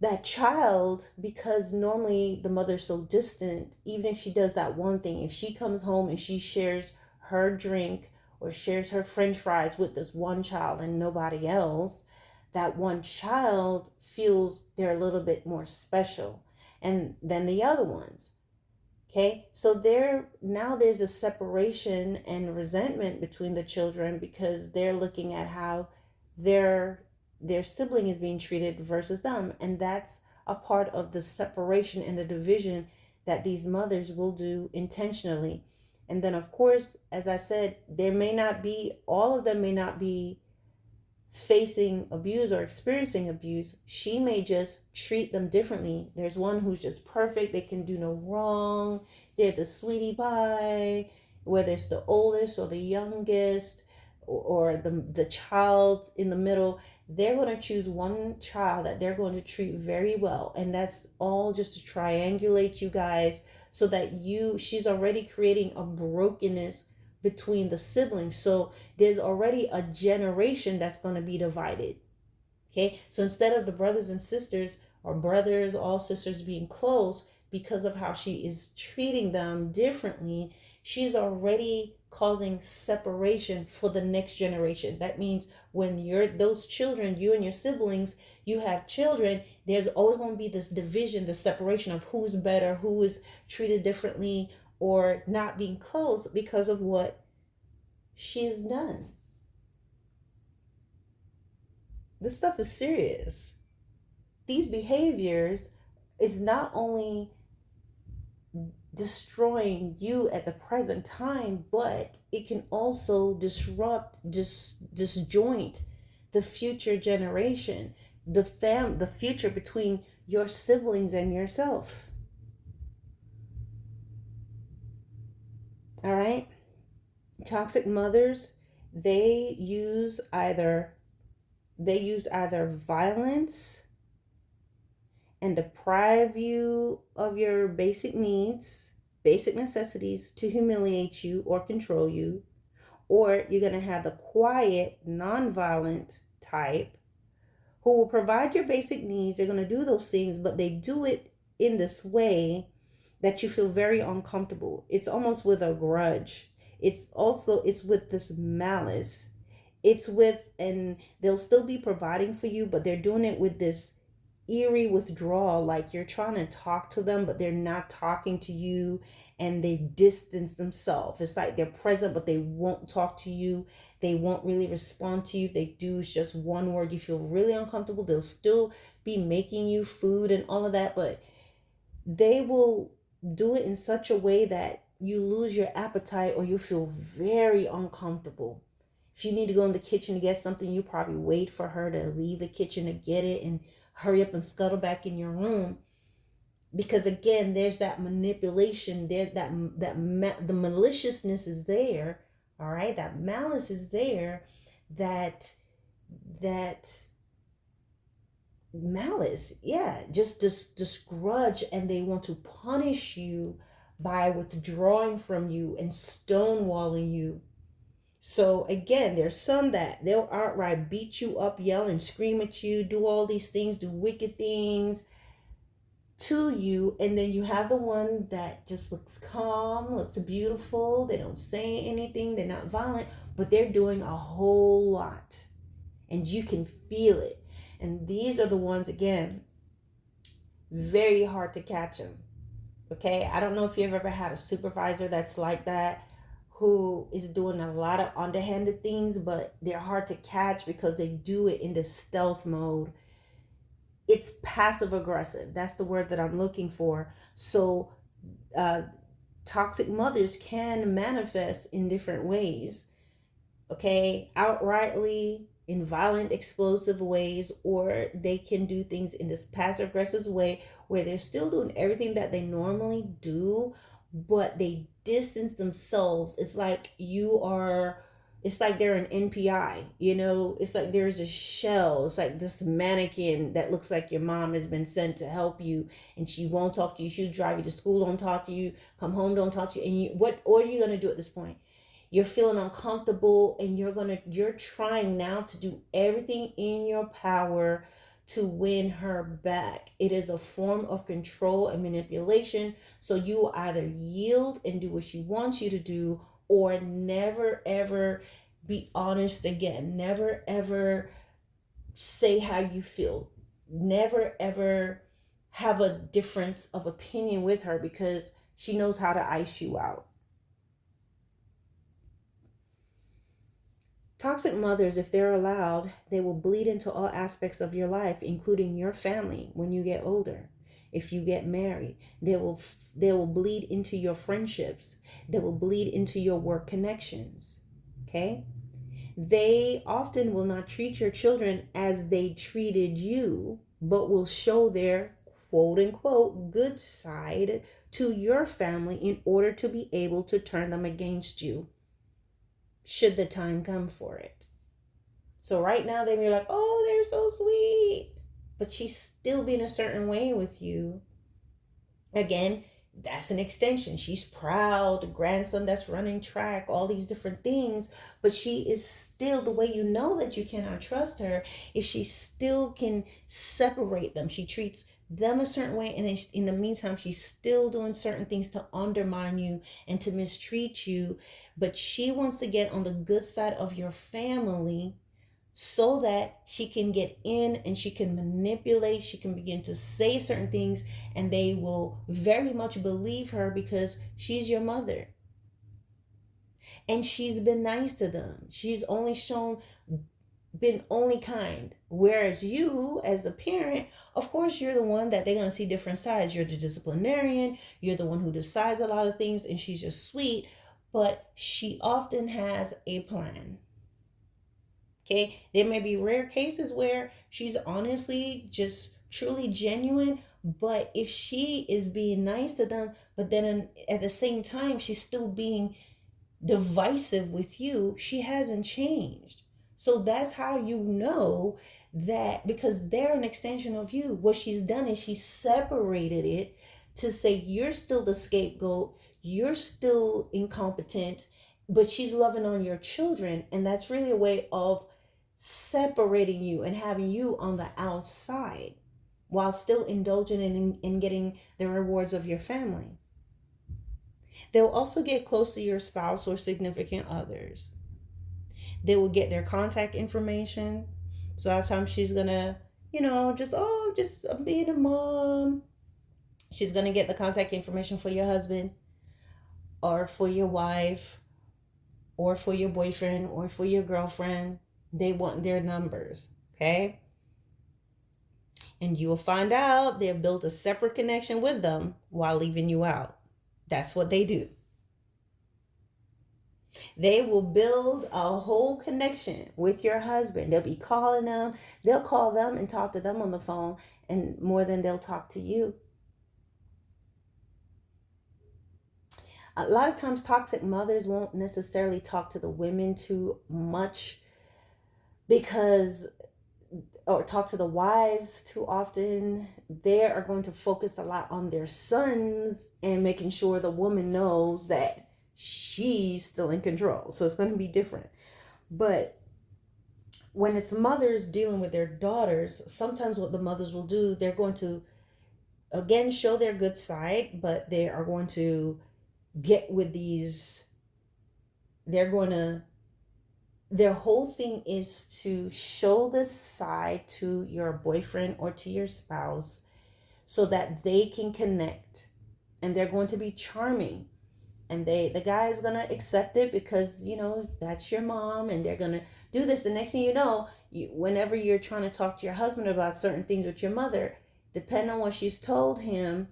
That child, because normally the mother's so distant, even if she does that one thing, if she comes home and she shares her drink or shares her french fries with this one child and nobody else, that one child feels they're a little bit more special and than the other ones. Okay, so there's a separation and resentment between the children because they're looking at how their their sibling is being treated versus them, and that's a part of the separation and the division that these mothers will do intentionally. And then, of course, as I said, there may not be all of them may not be facing abuse or experiencing abuse. She may just treat them differently. There's one who's just perfect, they can do no wrong, they're the sweetie pie, whether it's the oldest or the youngest, or the child in the middle. They're going to choose one child that they're going to treat very well, and that's all just to triangulate you guys, so that she's already creating a brokenness between the siblings. So there's already a generation that's going to be divided. Okay, so instead of the brothers and sisters, or brothers, all sisters being close because of how she is treating them differently, she's already causing separation for the next generation. That means when those children, you and your siblings, you have children, there's always going to be this division, the separation of who's better, who is treated differently, or not being close because of what she's done. This stuff is serious. These behaviors is not only destroying you at the present time, but it can also disjoint the future generation, the future between your siblings and yourself. All right? Toxic mothers, they use either violence and deprive you of your basic needs, basic necessities, to humiliate you or control you. Or you're going to have the quiet, non-violent type who will provide your basic needs. They're going to do those things, but they do it in this way that you feel very uncomfortable. It's almost with a grudge. It's with this malice. And they'll still be providing for you, but they're doing it with this eerie withdrawal, like you're trying to talk to them but they're not talking to you, and they distance themselves. It's like they're present but they won't talk to you, they won't really respond to you. If they do, it's just one word, you feel really uncomfortable. They'll still be making you food and all of that, but they will do it in such a way that you lose your appetite or you feel very uncomfortable. If you need to go in the kitchen to get something, you probably wait for her to leave the kitchen to get it and hurry up and scuttle back in your room. Because again, there's that manipulation there, the maliciousness is there. All right, that malice is there. That malice, yeah, just this grudge, and they want to punish you by withdrawing from you and stonewalling you. So again, there's some that they'll outright beat you up, yell and scream at you, do all these things, do wicked things to you. And then you have the one that just looks calm, looks beautiful. They don't say anything. They're not violent, but they're doing a whole lot. And you can feel it. And these are the ones, again, very hard to catch them. Okay, I don't know if you've ever had a supervisor that's like that, who is doing a lot of underhanded things, but they're hard to catch because they do it in this stealth mode. It's passive aggressive. That's the word that I'm looking for. So toxic mothers can manifest in different ways. Okay, outrightly, in violent, explosive ways, or they can do things in this passive aggressive way where they're still doing everything that they normally do, but they distance themselves. It's like you are It's like they're an NPI, you know? It's like there's a shell. It's like this mannequin that looks like your mom has been sent to help you, and she won't talk to you. She'll drive you to school, don't talk to you, come home, don't talk to you. And what are you gonna do at this point? You're feeling uncomfortable, and you're trying now to do everything in your power to win her back. It is a form of control and manipulation. So you will either yield and do what she wants you to do, or never ever be honest again. Never ever say how you feel. Never ever have a difference of opinion with her, because she knows how to ice you out. Toxic mothers, if they're allowed, they will bleed into all aspects of your life, including your family when you get older. If you get married, they will bleed into your friendships. They will bleed into your work connections. Okay? They often will not treat your children as they treated you, but will show their quote unquote good side to your family in order to be able to turn them against you, should the time come for it. So right now they may be like, oh, they're so sweet, but she's still being a certain way with you. Again, that's an extension. She's proud, grandson that's running track, all these different things, but she is still the way you know that you cannot trust her if she still can separate them. She treats them a certain way, and in the meantime she's still doing certain things to undermine you and to mistreat you, but she wants to get on the good side of your family so that she can get in and she can manipulate, she can begin to say certain things, and they will very much believe her because she's your mother. And she's been nice to them. She's only been only kind. Whereas you, as a parent, of course, you're the one that they're going to see different sides. You're the disciplinarian, you're the one who decides a lot of things, and she's just sweet, but she often has a plan. Okay, there may be rare cases where she's honestly just truly genuine, but if she is being nice to them, but then at the same time she's still being divisive with you, she hasn't changed. So that's how you know that, because they're an extension of you. What she's done is she separated it to say you're still the scapegoat, you're still incompetent, but she's loving on your children, and that's really a way of separating you and having you on the outside while still indulging in getting the rewards of your family. They'll also get close to your spouse or significant others. They will get their contact information. So that time she's gonna, just being a mom. She's gonna get the contact information for your husband or for your wife or for your boyfriend or for your girlfriend. They want their numbers, okay? And you will find out they've built a separate connection with them while leaving you out. That's what they do. They will build a whole connection with your husband. They'll be calling them. They'll call them and talk to them on the phone, and more than they'll talk to you. A lot of times toxic mothers won't necessarily talk to the women too much, because or talk to the wives too often. They are going to focus a lot on their sons and making sure the woman knows that she's still in control. So it's going to be different. But when it's mothers dealing with their daughters, sometimes what the mothers will do, they're going to again show their good side, but they are going to get with these, they're going to, their whole thing is to show this side to your boyfriend or to your spouse so that they can connect, and they're going to be charming, and the guy is going to accept it because that's your mom, and they're going to do this. The next thing you know, whenever you're trying to talk to your husband about certain things with your mother, depending on what she's told him,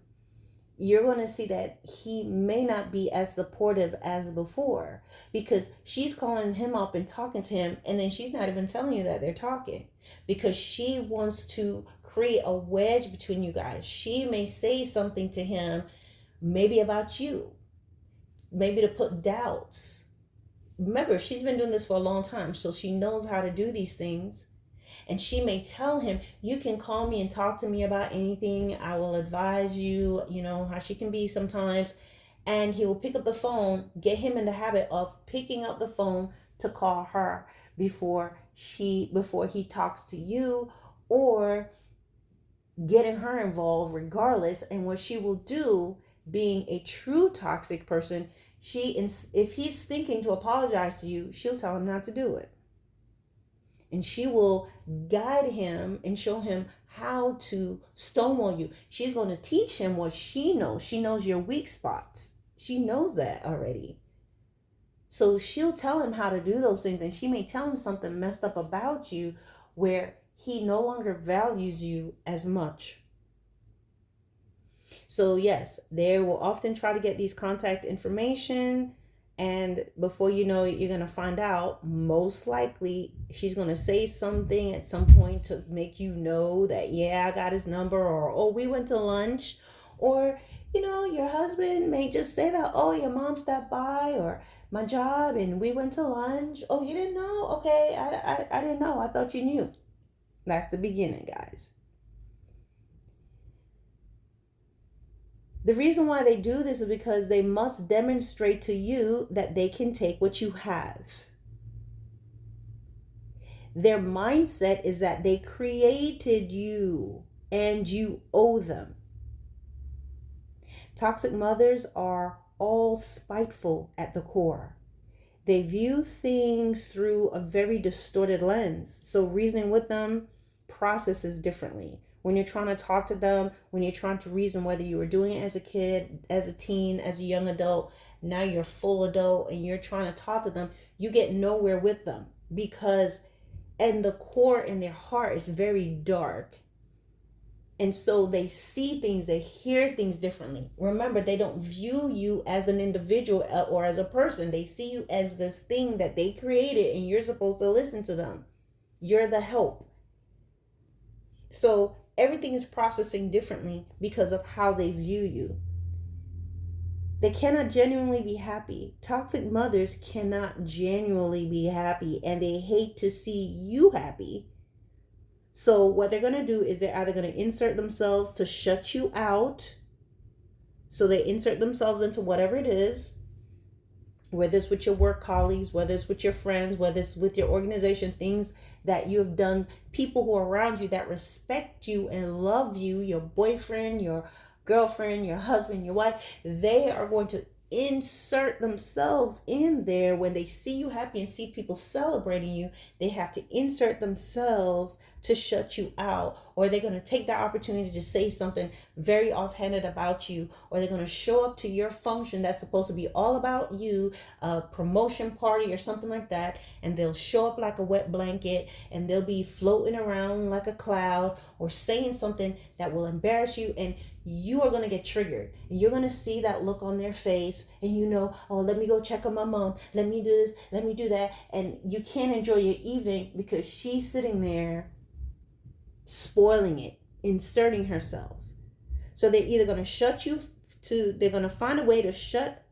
you're going to see that he may not be as supportive as before, because she's calling him up and talking to him, and then she's not even telling you that they're talking, because she wants to create a wedge between you guys. She may say something to him, maybe about you, maybe to put doubts, remember, she's been doing this for a long time, so she knows how to do these things. And she may tell him, you can call me and talk to me about anything. I will advise you, you know, how she can be sometimes. And he will pick up the phone, get him in the habit of picking up the phone to call her before he talks to you, or getting her involved regardless. And what she will do, being a true toxic person, if he's thinking to apologize to you, she'll tell him not to do it. And she will guide him and show him how to stonewall you. She's going to teach him what she knows. She knows your weak spots. She knows that already. So she'll tell him how to do those things. And she may tell him something messed up about you where he no longer values you as much. So yes, they will often try to get these contact information. And before you know it, you're going to find out, most likely, she's going to say something at some point to make you know that, yeah, I got his number, or, oh, we went to lunch. Or, you know, your husband may just say that, oh, your mom stopped by, or my job, and we went to lunch. Oh, you didn't know? Okay, I didn't know. I thought you knew. That's the beginning, guys. The reason why they do this is because they must demonstrate to you that they can take what you have. Their mindset is that they created you and you owe them. Toxic mothers are all spiteful at the core. They view things through a very distorted lens. So reasoning with them processes differently. When you're trying to talk to them, when you're trying to reason whether you were doing it as a kid, as a teen, as a young adult, now you're full adult and you're trying to talk to them, you get nowhere with them, because in the core, in their heart, it's very dark. And so they see things, they hear things differently. Remember, they don't view you as an individual or as a person. They see you as this thing that they created, and you're supposed to listen to them. You're the help. So everything is processing differently because of how they view you. They cannot genuinely be happy. Toxic mothers cannot genuinely be happy, and they hate to see you happy. So what they're going to do is they're either going to insert themselves to shut you out. So they insert themselves into whatever it is, whether it's with your work colleagues, whether it's with your friends, whether it's with your organization, things that you have done, people who are around you that respect you and love you, your boyfriend, your girlfriend, your husband, your wife, they are going to insert themselves in there. When they see you happy and see people celebrating you, they have to insert themselves to shut you out, or they're going to take that opportunity to say something very offhanded about you, or they're going to show up to your function that's supposed to be all about you, a promotion party or something like that, and they'll show up like a wet blanket, and they'll be floating around like a cloud, or saying something that will embarrass you, and you are going to get triggered, and you're going to see that look on their face, and you know, oh, let me go check on my mom, let me do this, let me do that, and you can't enjoy your evening because she's sitting there spoiling it, inserting herself. So they're either going to shut you they're going to find a way to shut.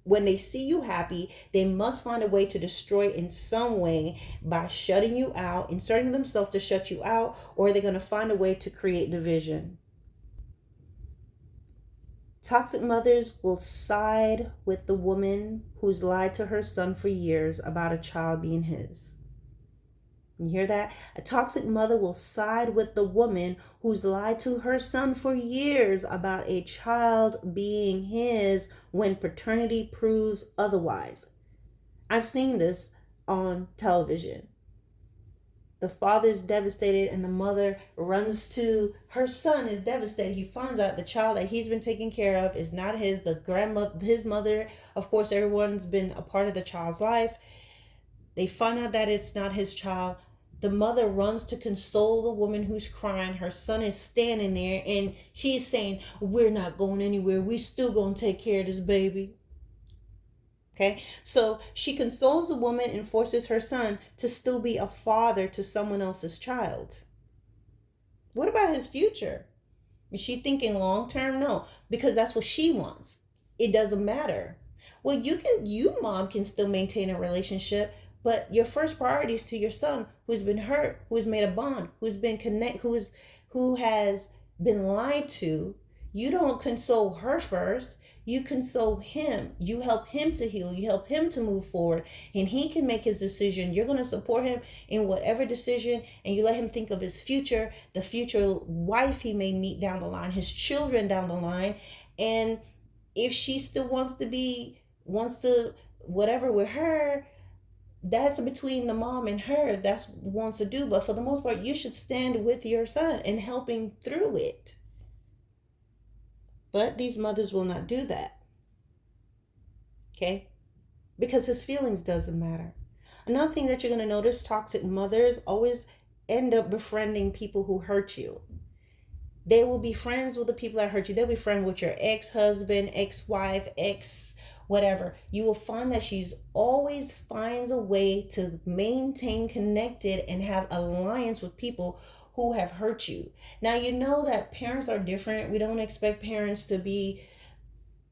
When they see you happy, they must find a way to destroy in some way by shutting you out, inserting themselves to shut you out, or they're going to find a way to create division. Toxic mothers will side with the woman who's lied to her son for years about a child being his. You hear that? A toxic mother will side with the woman who's lied to her son for years about a child being his when paternity proves otherwise. I've seen this on television. The father is devastated and the mother runs to her son is devastated. He finds out the child that he's been taking care of is not his. The grandmother, his mother, of course, everyone's been a part of the child's life. They find out that it's not his child. The mother runs to console the woman who's crying. Her son is standing there and she's saying, we're not going anywhere. We're still going to take care of this baby. Okay, so she consoles the woman and forces her son to still be a father to someone else's child. What about his future? Is she thinking long term? No, because that's what she wants. It doesn't matter. Well, you mom can still maintain a relationship, but your first priority is to your son who's been hurt, who's made a bond, who has been lied to. You don't console her first. You console him. You help him to heal. You help him to move forward, and he can make his decision. You're going to support him in whatever decision, and you let him think of his future, the future wife he may meet down the line, his children down the line, and if she still wants to whatever with her, that's between the mom and her, if that's wants to do. But for the most part, you should stand with your son and helping through it. But these mothers will not do that. Okay? Because his feelings doesn't matter. Another thing that you're going to notice, toxic mothers always end up befriending people who hurt you. They will be friends with the people that hurt you. They'll be friends with your ex-husband, ex-wife, ex whatever. You will find that she's always finds a way to maintain connected and have alliance with people who have hurt you. Now, you know that parents are different. We don't expect parents to be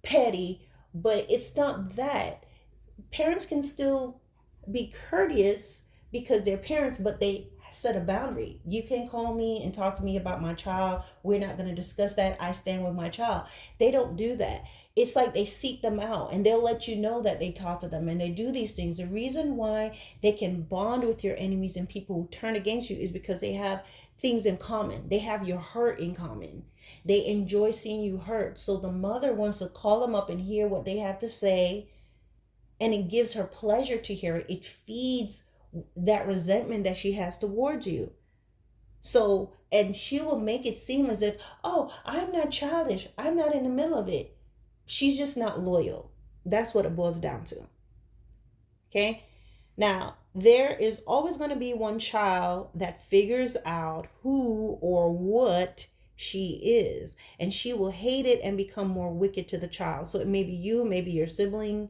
petty, but it's not that. Parents can still be courteous because they're parents, but they set a boundary. You can call me and talk to me about my child. We're not going to discuss that. I stand with my child. They don't do that. It's like they seek them out and they'll let you know that they talk to them and they do these things. The reason why they can bond with your enemies and people who turn against you is because they have things in common. They have your hurt in common. They enjoy seeing you hurt. So the mother wants to call them up and hear what they have to say, and it gives her pleasure to hear it. It feeds that resentment that she has towards you. So, and she will make it seem as if, oh, I'm not childish. I'm not in the middle of it. She's just not loyal. That's what it boils down to. Okay? Now, there is always going to be one child that figures out who or what she is, and she will hate it and become more wicked to the child. So it may be you, maybe your sibling,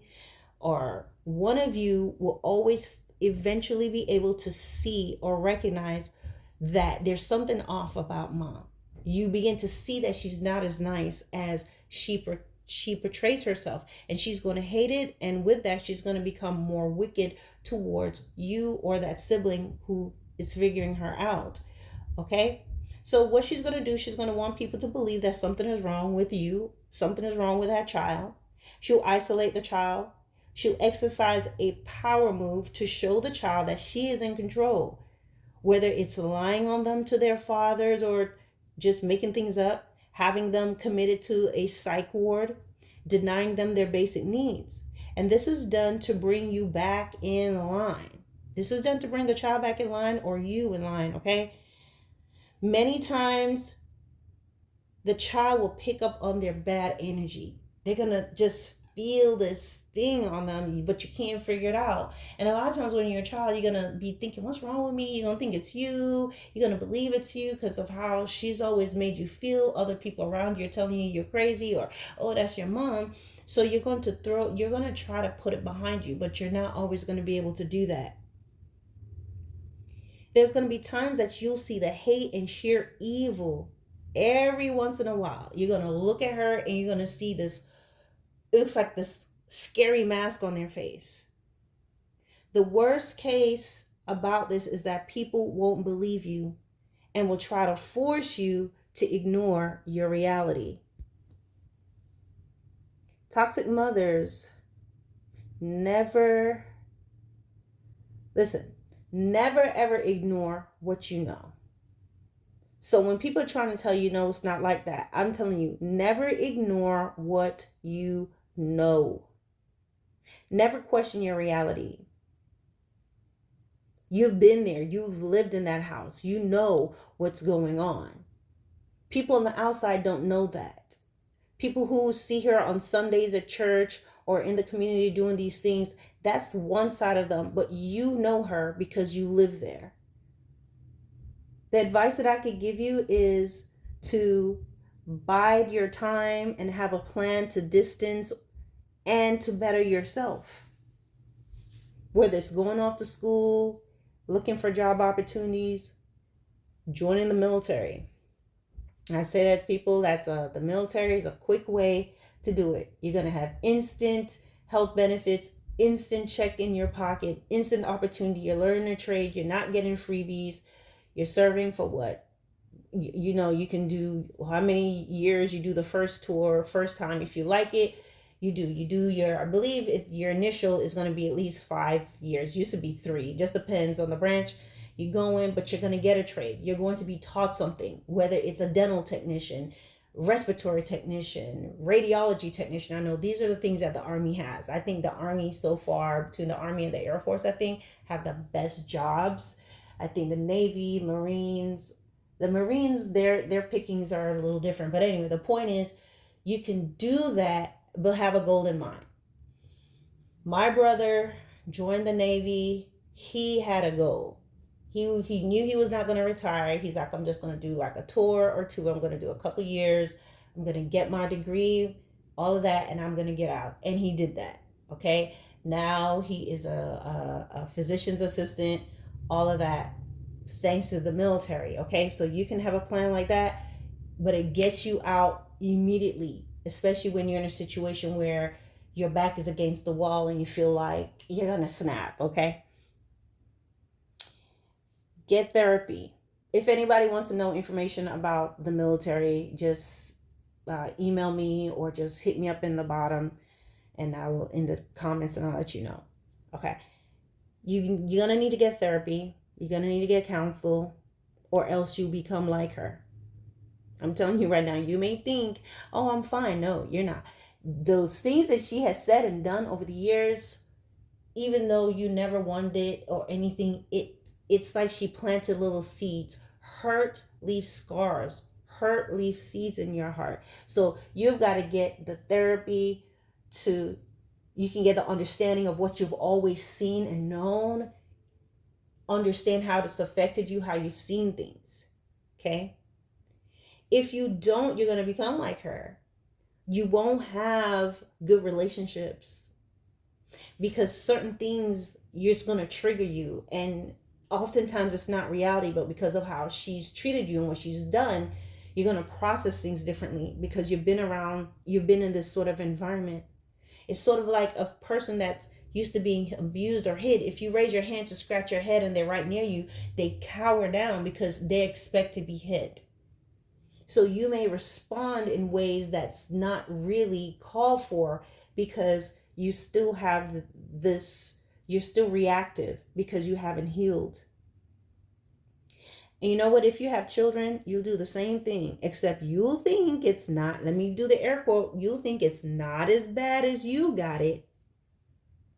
or one of you will always eventually be able to see or recognize that there's something off about mom. You begin to see that she's not as nice as she portrays herself, and she's going to hate it, and with that she's going to become more wicked towards you or that sibling who is figuring her out. Okay, so what she's going to do, she's going to want people to believe that something is wrong with you, something is wrong with that child. She'll isolate the child. She'll exercise a power move to show the child that she is in control, whether it's lying on them to their fathers or just making things up, having them committed to a psych ward, denying them their basic needs. And this is done to bring you back in line. This is done to bring the child back in line or you in line, okay? Many times the child will pick up on their bad energy. They're going to just feel this thing on them, but you can't figure it out. And a lot of times when you're a child, you're going to be thinking, what's wrong with me? You're going to think it's you. You're going to believe it's you because of how she's always made you feel. Other people around you are telling you you're crazy, or, oh, that's your mom. So you're going to try to put it behind you, but you're not always going to be able to do that. There's going to be times that you'll see the hate and sheer evil every once in a while. You're going to look at her and you're going to see this, it looks like this scary mask on their face. The worst case about this is that people won't believe you and will try to force you to ignore your reality. Toxic mothers never ever ignore what you know. So when people are trying to tell you, no, it's not like that, I'm telling you, never ignore what you know. Never question your reality. You've been there. You've lived in that house. You know what's going on. People on the outside don't know that. People who see her on Sundays at church or in the community doing these things, that's one side of them, but you know her because you live there. The advice that I could give you is to bide your time and have a plan to distance and to better yourself. Whether it's going off to school, looking for job opportunities, joining the military. I say that to people, the military is a quick way to do it. You're going to have instant health benefits, instant check in your pocket, instant opportunity. You're learning a trade. You're not getting freebies. You're serving for what? You know, you can do how many years you do the first tour, first time. If you like it, you do your, I believe your initial is going to be at least 5 years. Used to be 3, just depends on the branch you go in, but you're going to get a trade. You're going to be taught something, whether it's a dental technician, respiratory technician, radiology technician. I know these are the things that the Army has. I think the Army so far, between the Army and the Air Force, I think have the best jobs. I think the Navy, Marines, their pickings are a little different. But anyway, the point is you can do that, but have a goal in mind. My brother joined the Navy. He had a goal. He knew he was not going to retire. He's like, I'm just going to do like a tour or two. I'm going to do a couple years. I'm going to get my degree, all of that, and I'm going to get out. And he did that. Okay. Now he is a physician's assistant, all of that, thanks to the military. Okay. So you can have a plan like that, but it gets you out immediately, especially when you're in a situation where your back is against the wall and you feel like you're going to snap. Okay. Get therapy. If anybody wants to know information about the military, just email me or just hit me up in the bottom and I will in the comments and I'll let you know. Okay. You're gonna need to get therapy. You're gonna need to get counsel, or else you become like her. I'm telling you right now, you may think, oh, I'm fine. No, you're not. Those things that she has said and done over the years, even though you never wanted it or anything, it's like she planted little seeds. Hurt leaves scars. Hurt leaves seeds in your heart. So you've got to get the therapy to, you can get the understanding of what you've always seen and known. Understand how it's affected you, how you've seen things. Okay? If you don't, you're going to become like her. You won't have good relationships because certain things you're just going to trigger you, and oftentimes it's not reality, but because of how she's treated you and what she's done, you're going to process things differently because you've been in this sort of environment. It's sort of like a person that's used to being abused or hit. If you raise your hand to scratch your head and they're right near you, they cower down because they expect to be hit. So you may respond in ways that's not really called for because you still have this, you're still reactive because you haven't healed. And you know what? If you have children, you'll do the same thing, except you'll think it's not, let me do the air quote, you'll think it's not as bad as you got it.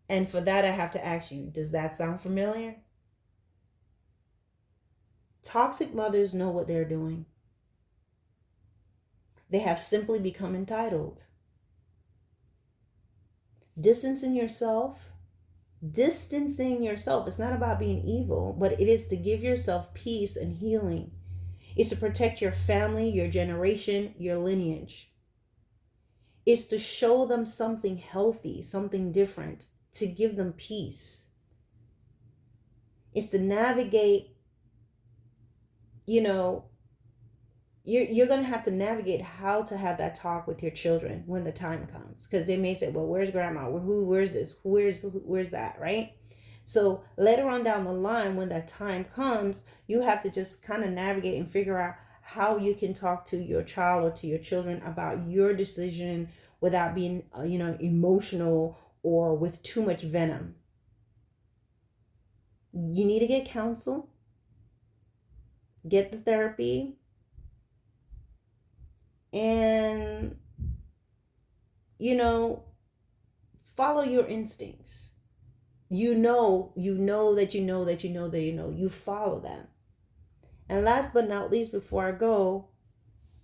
And for that, I have to ask you, does that sound familiar? Toxic mothers know what they're doing. They have simply become entitled. Distancing yourself, it's not about being evil, but it is to give yourself peace and healing. It's to protect your family, your generation, your lineage. It's to show them something healthy, something different, to give them peace. It's to navigate, you're going to have to navigate how to have that talk with your children when the time comes, because they may say, well, where's grandma? Where's this? Where's that? Right? So later on down the line, when that time comes, you have to just kind of navigate and figure out how you can talk to your child or to your children about your decision without being, emotional or with too much venom. You need to get counsel, get the therapy, and follow your instincts. You follow them. And last but not least, before I go,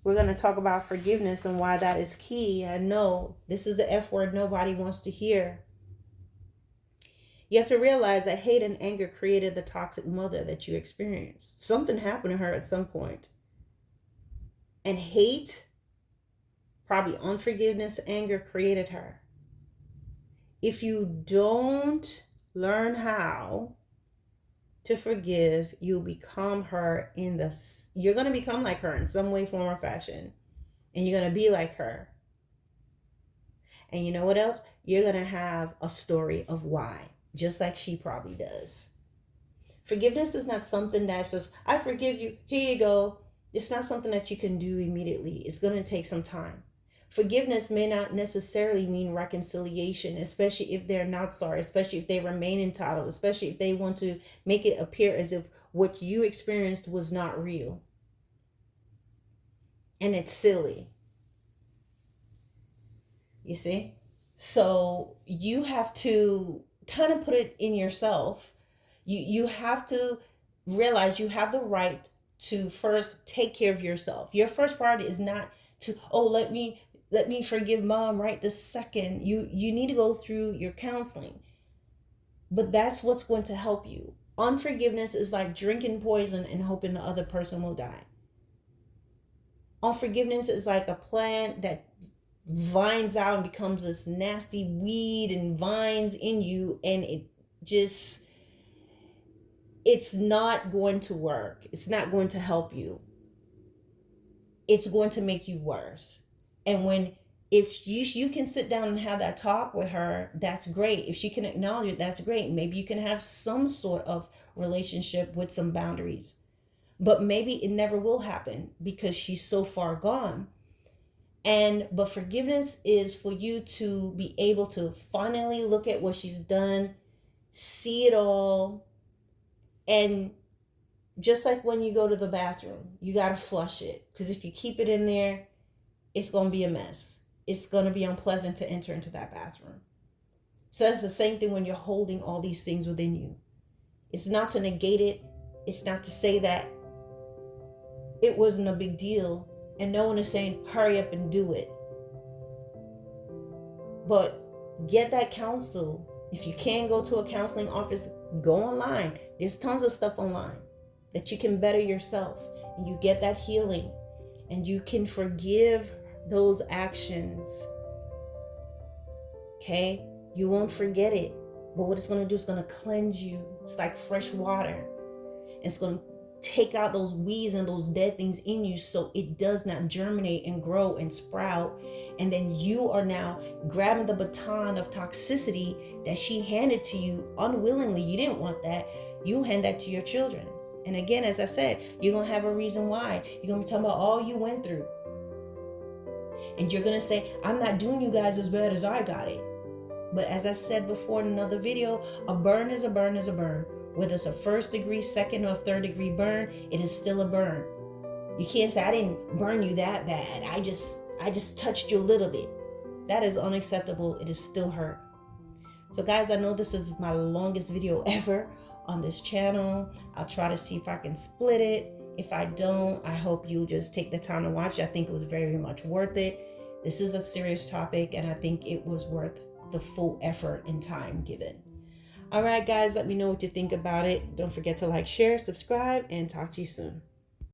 we're going to talk about forgiveness and why that is key. I know this is the F word nobody wants to hear. You have to realize that hate and anger created the toxic mother that you experienced. Something happened to her at some point. And hate, probably unforgiveness, anger created her. If you don't learn how to forgive, you'll become her you're going to become like her in some way, form, or fashion. And you're going to be like her. And you know what else? you're going to have a story of why, just like she probably does. Forgiveness is not something that's just, I forgive you, here you go. It's not something that you can do immediately. It's going to take some time. Forgiveness may not necessarily mean reconciliation, especially if they're not sorry, especially if they remain entitled, especially if they want to make it appear as if what you experienced was not real. And it's silly. You see? So you have to kind of put it in yourself. You have to realize you have the right to first take care of yourself. Your first priority is not to, oh, let me forgive mom right this second. You need to go through your counseling. But that's what's going to help you. Unforgiveness is like drinking poison and hoping the other person will die. Unforgiveness is like a plant that vines out and becomes this nasty weed and vines in you, and it's not going to work. It's not going to help you. It's going to make you worse. And if you can sit down and have that talk with her, that's great. If she can acknowledge it, that's great. Maybe you can have some sort of relationship with some boundaries. But maybe it never will happen because she's so far gone. But forgiveness is for you to be able to finally look at what she's done, see it all, and just like when you go to the bathroom, you got to flush it, because if you keep it in there, it's going to be a mess. It's going to be unpleasant to enter into that bathroom. So it's the same thing when you're holding all these things within you. It's not to negate it. It's not to say that it wasn't a big deal. And no one is saying, hurry up and do it. But get that counsel. If you can't go to a counseling office, go online. There's tons of stuff online that you can better yourself. And you get that healing. And you can forgive those actions. Okay? You won't forget it. But what it's going to do is going to cleanse you. It's like fresh water. It's going to take out those weeds and those dead things in you so it does not germinate and grow and sprout. And then you are now grabbing the baton of toxicity that she handed to you unwillingly. You didn't want that. You hand that to your children. And again, as I said, you're going to have a reason why. You're going to be talking about all you went through. And you're going to say, I'm not doing you guys as bad as I got it. But as I said before in another video, a burn is a burn is a burn. Whether it's a 1st degree, 2nd, or 3rd degree burn, it is still a burn. You can't say, I didn't burn you that bad. I just touched you a little bit. That is unacceptable. It is still hurt. So guys, I know this is my longest video ever on this channel. I'll try to see if I can split it. If I don't, I hope you just take the time to watch it. I think it was very much worth it. This is a serious topic, and I think it was worth the full effort and time given. All right, guys, let me know what you think about it. Don't forget to like, share, subscribe, and talk to you soon.